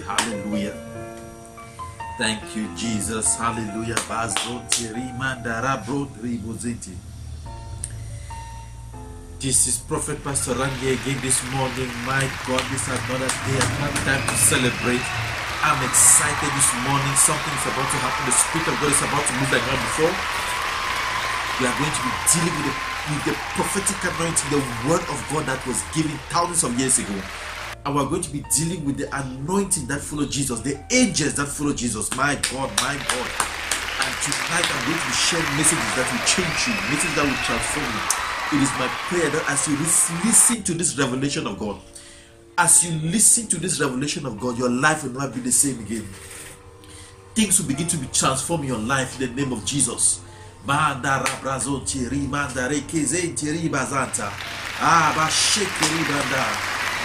Hallelujah. Thank you, Jesus. Hallelujah. This is Prophet Pastor Rangi again this morning. My God, this is another day, another time to celebrate. I'm excited this morning. Something is about to happen. The Spirit of God is about to move like never before. We are going to be dealing with the prophetic anointing, the word of God that was given thousands of years ago. And we're going to be dealing with the anointing that followed Jesus, the angels that followed Jesus. My God, my God. And tonight I'm going to be sharing messages that will change you, messages that will transform you. It is my prayer that as you listen to this revelation of God, as you listen to this revelation of God, your life will never be the same again. Things will begin to be transformed in your life in the name of Jesus. The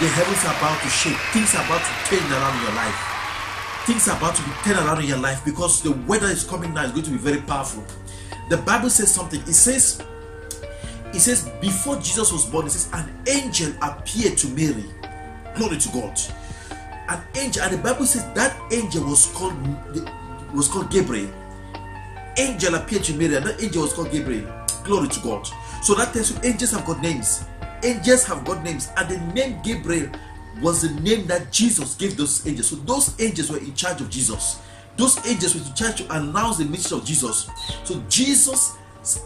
heavens are about to shake. Things are about to turn around in your life. Things are about to be turned around in your life because the weather is coming now is going to be very powerful. The Bible says something. It says before Jesus was born, it says an angel appeared to Mary. Glory to God. An angel, and the Bible says that angel was called Gabriel. Angel appeared to Mary, and that angel was called Gabriel. Glory to God. So that tells you angels have got names. Angels have got names, and the name Gabriel was the name that Jesus gave those angels. So those angels were in charge of Jesus. Those angels were in charge to announce the message of Jesus. So Jesus'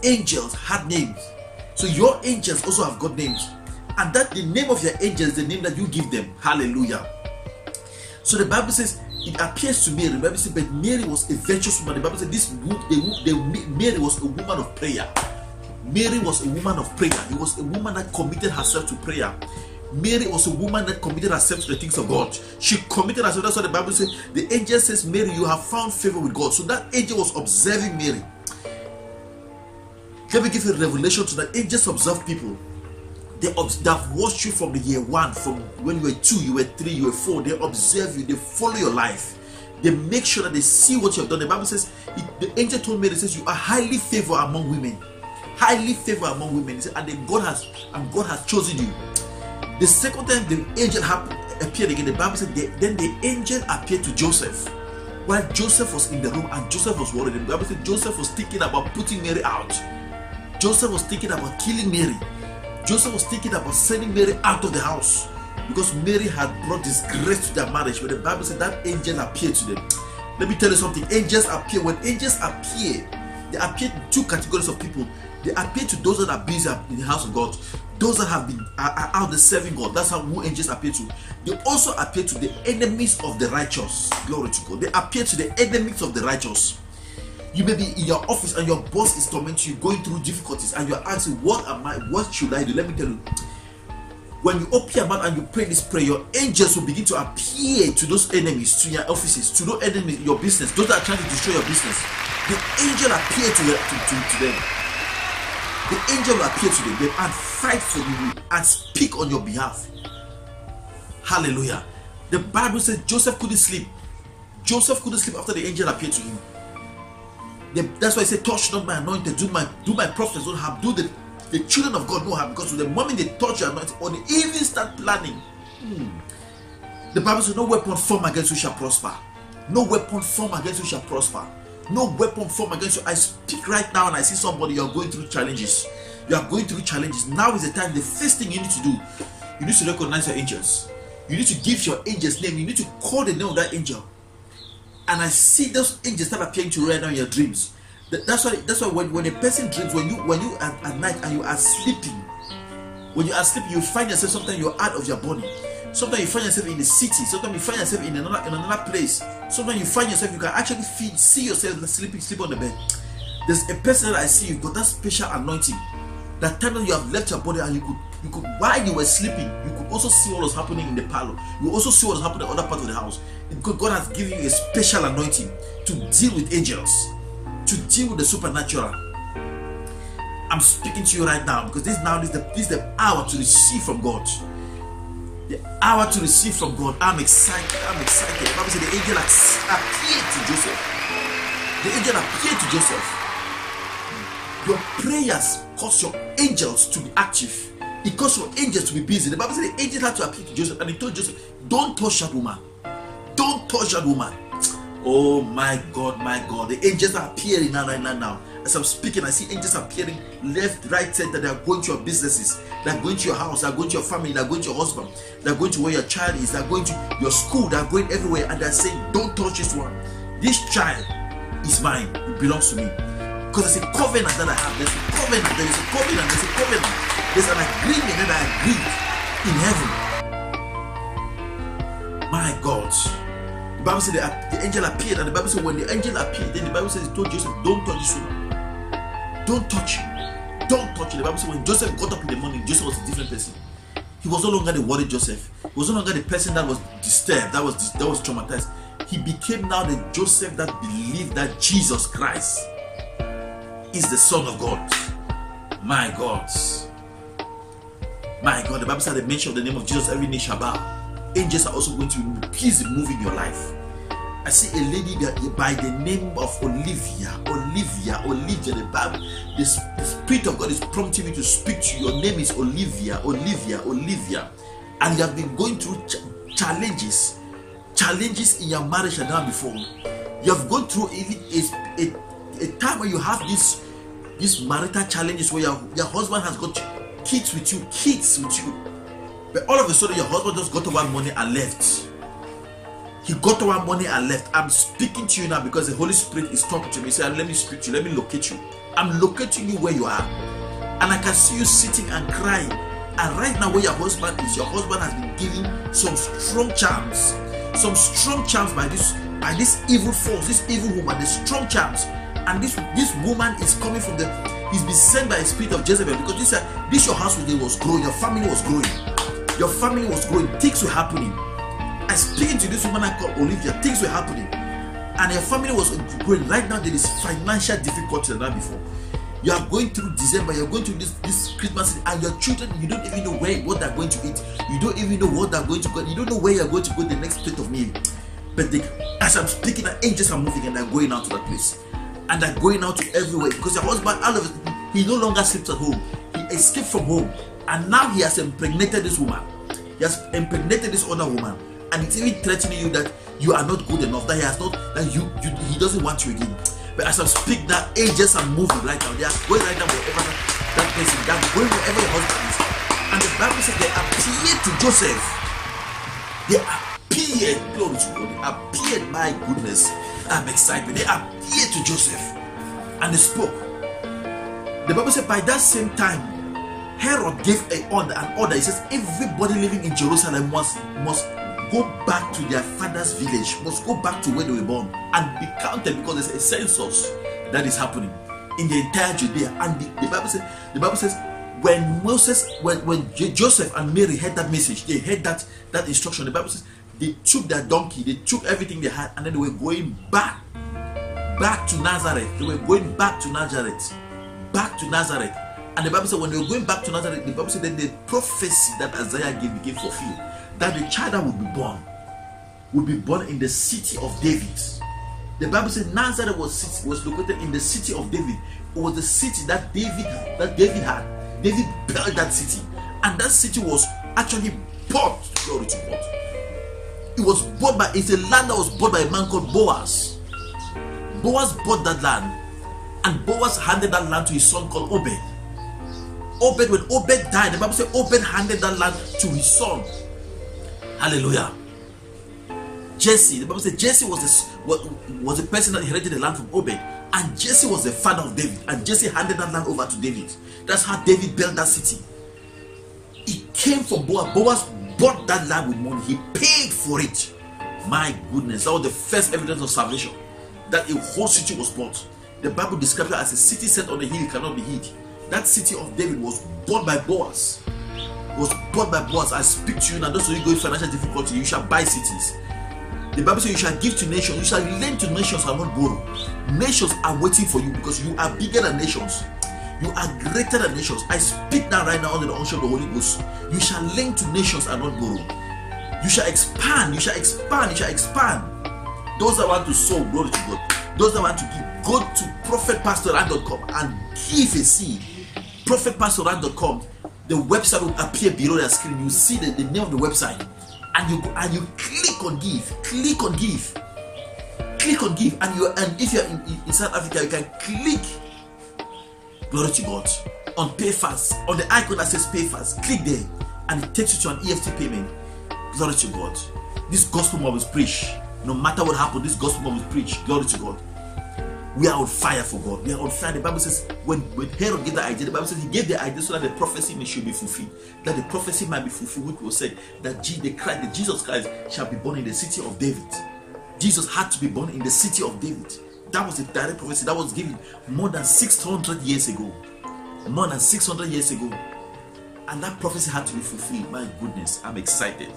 angels had names. So your angels also have got names, and that the name of your angel is the name that you give them. Hallelujah. So the Bible says it appears to Mary. The Bible says, but Mary was a virtuous woman. The Bible says Mary was a woman of prayer. Mary was a woman of prayer. She was a woman that committed herself to prayer. Mary was a woman that committed herself to the things of God. She committed herself. That's what the Bible says. The angel says, Mary, you have found favor with God. So that angel was observing Mary. Let me give you a revelation to that. Angels observe people. They have watched you from the year 1, from when you were 2, you were 3, you were 4. They observe you. They follow your life. They make sure that they see what you have done. The Bible says, the angel told Mary, it says, you are highly favored among women. Highly favored among women. And God has chosen you. The second time the angel appeared again, the Bible said, then the angel appeared to Joseph. While Joseph was in the room and Joseph was worried, the Bible said Joseph was thinking about putting Mary out. Joseph was thinking about killing Mary. Joseph was thinking about sending Mary out of the house because Mary had brought disgrace to their marriage. But the Bible said that angel appeared to them. Let me tell you something. Angels appear. When angels appear, they appear to two categories of people. They appear to those that are busy in the house of God. Those that have been are out there serving God. That's who angels appear to. They also appear to the enemies of the righteous. Glory to God. They appear to the enemies of the righteous. You may be in your office and your boss is tormenting you, going through difficulties, and you're asking, what should I do? Let me tell you. When you open your mouth and you pray this prayer, your angels will begin to appear to those enemies, to your offices, to those enemies in your business, those that are trying to destroy your business. The angel appear to them. The angel will appear to them and fight for you and speak on your behalf. Hallelujah. The Bible says Joseph couldn't sleep. Joseph couldn't sleep after the angel appeared to him. That's why I say, touch not my anointed, do my prophets don't have, do the children of God no harm, because the moment they touch your anointed, or they even start planning, the Bible says, no weapon formed against you shall prosper. No weapon formed against you shall prosper. No weapon formed against you. I speak right now and I see somebody, you are going through challenges. You are going through challenges. Now is the time. The first thing you need to do, you need to recognize your angels. You need to give your angel's name. You need to call the name of that angel. And I see those angels start appearing to you right now in your dreams. That's why when a person dreams, when you at night and you are sleeping, when you are sleeping, you find yourself, sometimes you're out of your body. Sometimes you find yourself in the city. Sometimes you find yourself in another place. Sometimes you find yourself, you can actually see yourself sleep on the bed. There's a person that I see, you've got that special anointing. That time that you have left your body and you could while you were sleeping, you could also see what was happening in the parlor. You also see what was happening in other parts of the house. Because God has given you a special anointing to deal with angels, to deal with the supernatural. I'm speaking to you right now because this is the hour to receive from God. The hour to receive from God. I'm excited. The Bible says the angel appeared to Joseph. The angel appeared to Joseph. Your prayers cause your angels to be active. It caused for angels to be busy. The Bible said the angel had to appear to Joseph, and he told Joseph, don't touch that woman. Don't touch that woman. Oh my God, my God. The angels are appearing now. As I'm speaking, I see angels appearing left, right, center. They are going to your businesses. They are going to your house. They are going to your family. They are going to your husband. They are going to where your child is. They are going to your school. They are going everywhere. And they are saying, don't touch this one. This child is mine. It belongs to me. Because there's a covenant that I have. There's a covenant. There is a covenant. There's a covenant. There's an agreement that I agreed in heaven. My God. The Bible said the angel appeared, and the Bible said when the angel appeared, then the Bible says he told Joseph, don't touch this woman. Don't touch him. Don't touch him. The Bible said when Joseph got up in the morning, Joseph was a different person. He was no longer the worried Joseph. He was no longer the person that was disturbed, that was traumatized. He became now the Joseph that believed that Jesus Christ is the Son of God. My God. My God. The Bible said the mention of the name of Jesus, every knee shall bow. Angels are also going to be busy moving your life. I see a lady by the name of Olivia. The Bible, the Spirit of God is prompting me to speak to you. Your name is Olivia. And you have been going through challenges in your marriage and now before. You have gone through a time where you have these marital challenges where your husband has got kids with you. But all of a sudden, your husband just got over money and left. He got over money and left. I'm speaking to you now because the Holy Spirit is talking to me. He said, let me speak to you. Let me locate you. I'm locating you where you are. And I can see you sitting and crying. And right now where your husband is, your husband has been giving some strong charms. Some strong charms by this evil force, this evil woman, the strong charms. And this woman is coming from he's been sent by a spirit of Jezebel, because this your house was growing, your family was growing. Your family was growing, things were happening. I speaking to this woman I call Olivia, things were happening. And your family was growing. Right now there is financial difficulty than that before. You are going through December, you're going through this Christmas, and your children, you don't even know what they're going to eat. You don't even know what they're going to go. You don't know where you're going to go the next plate of meal. But as I'm speaking, the angels are moving and they're going out to that place. And they're going out to everywhere, because your husband, all of it, he no longer sleeps at home. He escaped from home. And now he has impregnated this woman. He has impregnated this other woman. And it's even threatening you that you are not good enough, that he doesn't want you again. But as I speak, that angels are moving right now. They are going right now wherever that person, they are going wherever your husband is. And the Bible says they appeared to Joseph. They appeared, glory to God. They appeared, my goodness. I'm excited. They appeared to Joseph. And they spoke. The Bible said by that same time, Herod gave an order. He says everybody living in Jerusalem must go back to their father's village, must go back to where they were born and be counted, because there's a census that is happening in the entire Judea. And the Bible says when Joseph and Mary heard that message, they heard that instruction. The Bible says they took their donkey, they took everything they had, and then they were going back to Nazareth. They were going back to Nazareth. And the Bible said when they were going back to Nazareth, the Bible said that the prophecy that Isaiah gave became fulfilled, that the child that would be born in the city of David. The Bible said Nazareth was located in the city of David. It was the city that David had. David built that city, and that city was actually bought. Glory to God. It's a land that was bought by a man called Boaz. Boaz bought that land, and Boaz handed that land to his son called Obed. When Obed died, the Bible said Obed handed that land to his son. Hallelujah. Jesse, the Bible said Jesse was the person that inherited the land from Obed, and Jesse was the father of David, and Jesse handed that land over to David. That's how David built that city. It came from Boaz. Boaz bought that land with money. He paid for it. My goodness, that was the first evidence of salvation, that a whole city was bought. The Bible describes it as a city set on a hill, cannot be hid. That city of David was bought by Boaz. I speak to you now. Those of you going through financial difficulty, you shall buy cities. The Bible says you shall give to nations. You shall lend to nations and not borrow. Nations are waiting for you because you are bigger than nations. You are greater than nations. I speak now right now under the unction of the Holy Ghost. You shall lend to nations and not borrow. You shall expand. You shall expand. You shall expand. Those that want to sow, glory to God. Those that want to give, go to prophetpastoran.com and give a seed. prophetpastoran.com. the website will appear below the screen. You see the name of the website, and you click on give, and if you're in South Africa, you can click, glory to God, on pay fast, on the icon that says pay fast. Click there and it takes you to an EFT payment. Glory to God. This gospel must be preached. No matter what happens, this gospel must be preached. Glory to God. We are on fire for God. We are on fire. The Bible says when Herod gave the idea, the Bible says he gave the idea so that the prophecy should be fulfilled. That the prophecy might be fulfilled, which was said that Jesus Christ shall be born in the city of David. Jesus had to be born in the city of David. That was the direct prophecy that was given more than 600 years ago. More than 600 years ago. And that prophecy had to be fulfilled. My goodness, I'm excited.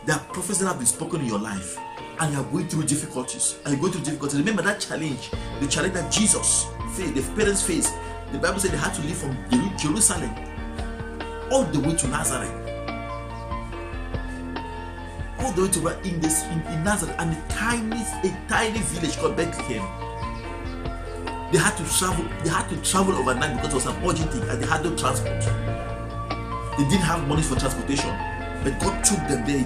There are prophecies that have been spoken in your life, and you are going through difficulties. Remember that challenge, the challenge that Jesus faced, the parents faced. The Bible said they had to leave from Jerusalem all the way to Nazareth. All the way to in Nazareth, and a tiny village called Bethlehem. They had to travel overnight because it was an urgent thing, and they had no transport. They didn't have money for transportation. But God took them there,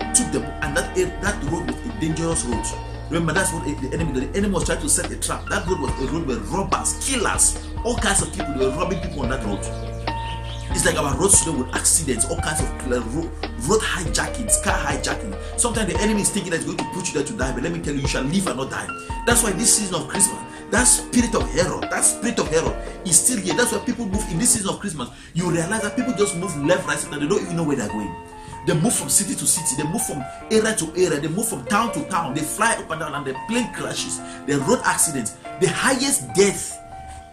and that road was a dangerous road. Remember, that's what the enemy was trying to set a trap. That road was a road where robbers, killers, all kinds of people, they were robbing people on that road. It's like our roads today with accidents, all kinds of road hijackings, car hijacking. Sometimes the enemy is thinking that he's going to put you there to die, but let me tell you, you shall live and not die. That's why this season of Christmas, that spirit of Herod is still here. That's why people move in this season of Christmas. You realize that people just move left, right, center. They don't even know where they're going. They move from city to city. They move from area to area. They move from town to town. They fly up and down, and the plane crashes. The road accidents. The highest death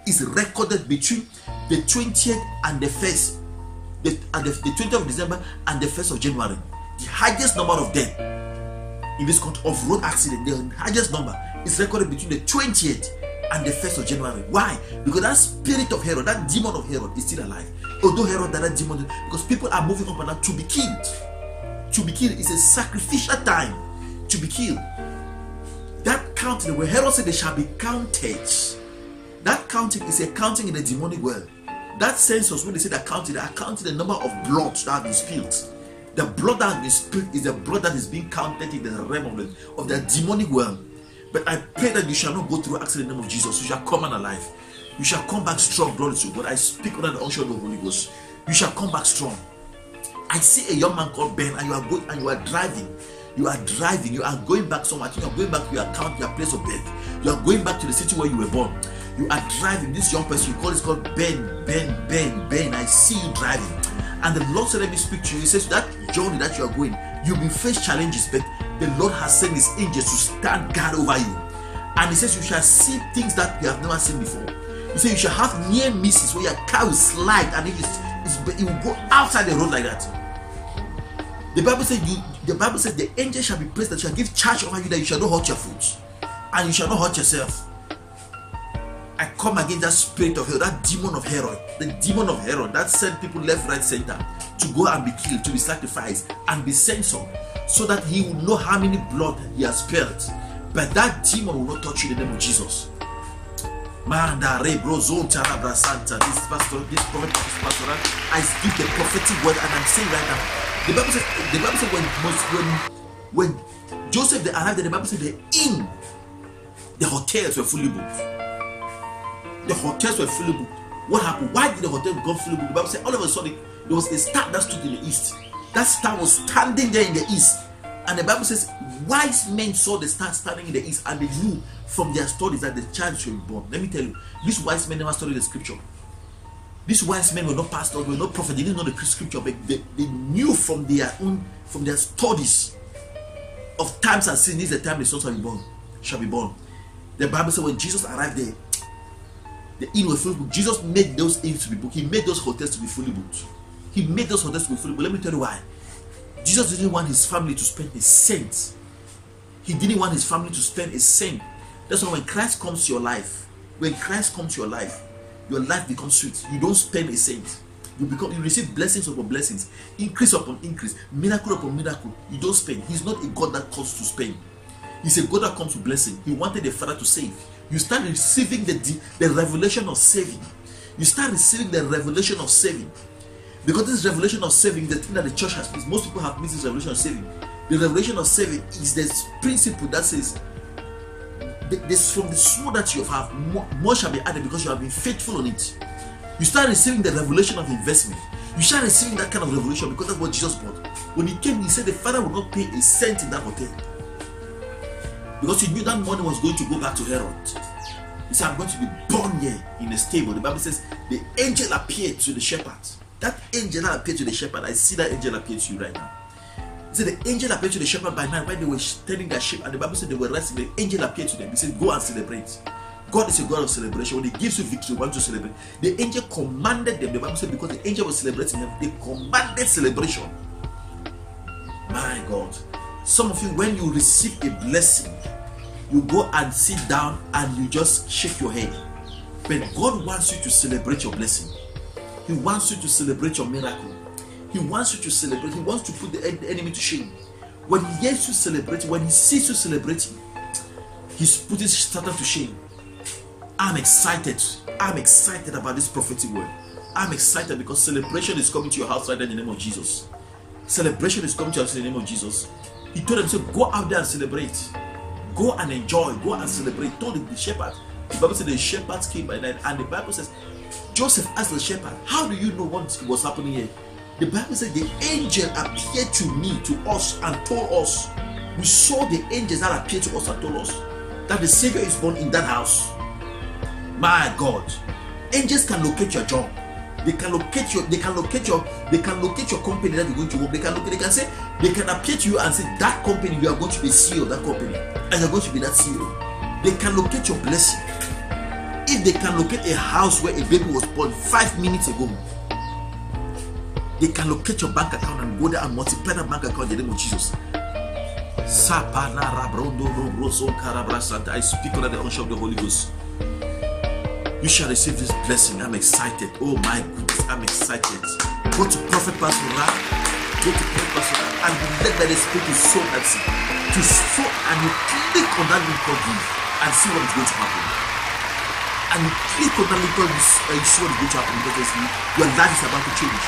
is recorded between the 20th and the 1st, the 20th of December and the 1st of January. The highest number of death in this country of road accident, the highest number is recorded between the 20th and the 1st of January. Why? Because that spirit of Herod, that demon of Herod is still alive. Although Herod, that demon, because people are moving up and down to be killed. To be killed is a sacrificial time to be killed. That counting, where Herod said they shall be counted, that counting is a counting in the demonic world. That census, when they say that counting, they are counting the number of blood that has been spilled. The blood that has been spilled is the blood that is being counted in the realm of the demonic world. But I pray that you shall not go through accident in the name of Jesus. You shall come and alive. You shall come back strong, glory to God. I speak under the unction of the Holy Ghost. You shall come back strong. I see a young man called Ben, and you are going and you are driving. You are driving. You are going back somewhere. You are going back to your place of birth. You are going back to the city where you were born. You are driving. This young person, you call is called Ben. I see you driving. And the Lord said, let me speak to you. He says, that journey that you are going, you will face challenges, but the Lord has sent his angels to stand guard over you. And he says, you shall see things that you have never seen before. He said, you shall have near misses where your car will slide, and it will go outside the road like that. The Bible says the angel shall be placed that shall give charge over you, that you shall not hurt your foot, and you shall not hurt yourself. I come against that spirit of Herod, that demon of Herod, the demon of Herod that sent people left, right, center to go and be killed, to be sacrificed, and be censored, so that he will know how many blood he has spilled. But that demon will not touch you in the name of Jesus. This prophet is pastoral. I speak the prophetic word, and I'm saying right now. The Bible says when Joseph they arrived, the Bible said the hotels were fully booked. The hotels were fully booked. What happened? Why did the hotel become fully booked? The Bible said all of a sudden there was a star that stood in the east. That star was standing there in the east. And the Bible says wise men saw the star standing in the east, and they knew from their studies that the child should be born. Let me tell you, these wise men never studied the scripture. These wise men were not pastors, were not prophets. They didn't know the scripture, but they knew from their studies of times and seasons. This is the time the son shall be born. The Bible says when Jesus arrived there, the inn was fully booked. Jesus made those inns to be booked. He made those hotels to be fully booked. He made those hotels to be fully booked. Let me tell you why. Jesus didn't want his family to spend a cent. He didn't want his family to spend a cent. That's why when Christ comes to your life, your life becomes sweet. You don't spend a cent. You receive blessings upon blessings, increase upon increase, miracle upon miracle. You don't spend. He's not a God that comes to spend. He's a God that comes to blessing. He wanted the Father to save. You start receiving the revelation of saving. You start receiving the revelation of saving. Because this revelation of saving, the thing that the church has missed, most people have missed this revelation of saving. The revelation of saving is this principle that says, this from the small that you have, more shall be added because you have been faithful on it. You start receiving the revelation of investment. You start receiving that kind of revelation because that's what Jesus brought. When he came, he said the Father would not pay a cent in that hotel because he knew that money was going to go back to Herod. He said, I'm going to be born here in a stable. The Bible says the angel appeared to the shepherd. That angel that appeared to the shepherd, I see that angel appear to you right now. He said the angel appeared to the shepherd by night when they were tending their sheep, and the Bible said they were resting. The angel appeared to them. He said, go and celebrate. God is a God of celebration. When he gives you victory, you want to celebrate. The angel commanded them. The Bible said because the angel was celebrating them, they commanded celebration. My God. Some of you, when you receive a blessing, you go and sit down and you just shake your head. But God wants you to celebrate your blessing. He wants you to celebrate your miracle. He wants you to celebrate. He wants to put the enemy to shame. When he hears you celebrating, when he sees you celebrating, he's putting Satan to shame. I'm excited. I'm excited about this prophetic word. I'm excited because celebration is coming to your house right now in the name of Jesus. Celebration is coming to your house in the name of Jesus. He told them, so go out there and celebrate. Go and enjoy. Go and celebrate. He told the shepherd. The Bible said the shepherds came by night, and the Bible says Joseph asked the shepherd, how do you know what was happening here? The Bible said the angel appeared to me, to us, and told us. We saw the angels that appeared to us and told us that the Savior is born in that house. My God, angels can locate your job. They can locate your company that you're going to work. They can say, they can appear to you and say, that company, you are going to be CEO of that company, and you're going to be that CEO. They can locate your blessing. If they can locate a house where a baby was born 5 minutes ago, they can locate your bank account and go there and multiply that bank account in the name of Jesus. I speak under the unction of the Holy Ghost. You shall receive this blessing. I'm excited. Oh my goodness, I'm excited. Go to Prophet Pastor Ra. Go to Prophet Pastor Ra and let that Spirit to sow that seed. To sow, and you click on that link called give and see what is going to happen. And you click on that link called and you see what is going to happen because your life is about to change.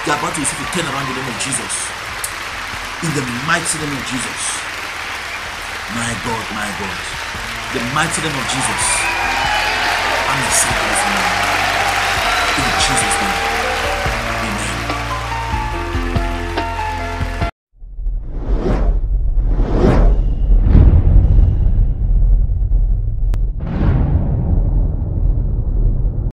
You're about to receive a turnaround in the name of Jesus. In the mighty name of Jesus. My God, my God. The mighty name of Jesus. I'm excited this morning. In Jesus' name.